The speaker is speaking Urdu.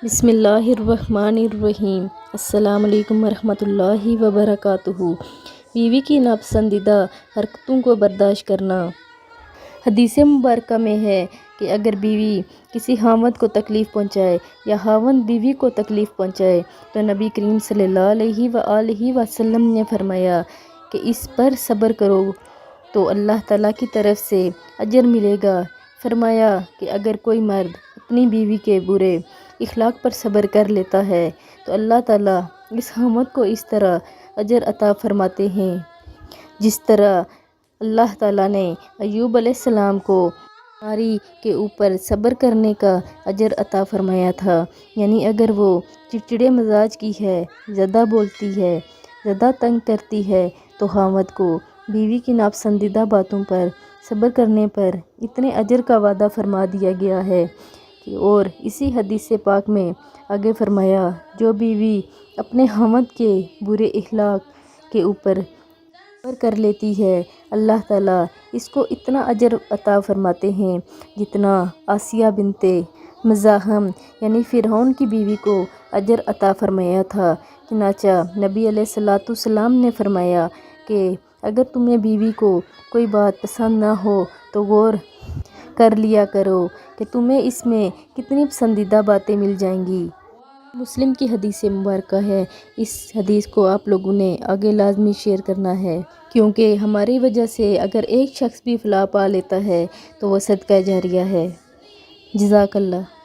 بسم اللہ الرحمن الرحیم۔ السلام علیکم ورحمۃ اللہ وبرکاتہ۔ بیوی کی ناپسندیدہ حرکتوں کو برداشت کرنا۔ حدیث مبارکہ میں ہے کہ اگر بیوی کسی خاوند کو تکلیف پہنچائے یا خاوند بیوی کو تکلیف پہنچائے تو نبی کریم صلی اللہ علیہ وآلہ وسلم نے فرمایا کہ اس پر صبر کرو تو اللہ تعالیٰ کی طرف سے اجر ملے گا۔ فرمایا کہ اگر کوئی مرد اپنی بیوی کے برے اخلاق پر صبر کر لیتا ہے تو اللہ تعالیٰ اس خاوند کو اس طرح اجر عطا فرماتے ہیں جس طرح اللہ تعالیٰ نے ایوب علیہ السلام کو بیماری کے اوپر صبر کرنے کا اجر عطا فرمایا تھا۔ یعنی اگر وہ چڑچڑے مزاج کی ہے، زیادہ بولتی ہے، زیادہ تنگ کرتی ہے تو خاوند کو بیوی کی ناپسندیدہ باتوں پر صبر کرنے پر اتنے اجر کا وعدہ فرما دیا گیا ہے۔ اور اسی حدیث پاک میں آگے فرمایا جو بیوی اپنے خاوند کے برے اخلاق کے اوپر صبر کر لیتی ہے اللہ تعالیٰ اس کو اتنا اجر عطا فرماتے ہیں جتنا آسیہ بنت مزاحم یعنی فرعون کی بیوی کو اجر عطا فرمایا تھا۔ چنانچہ نبی علیہ السلام نے فرمایا کہ اگر تمہیں بیوی کو کوئی بات پسند نہ ہو تو غور کر لیا کرو کہ تمہیں اس میں کتنی پسندیدہ باتیں مل جائیں گی۔ مسلم کی حدیث مبارکہ ہے۔ اس حدیث کو آپ لوگوں نے آگے لازمی شیئر کرنا ہے کیونکہ ہماری وجہ سے اگر ایک شخص بھی فلاح پا لیتا ہے تو وہ صدقہ جاریہ ہے۔ جزاک اللہ۔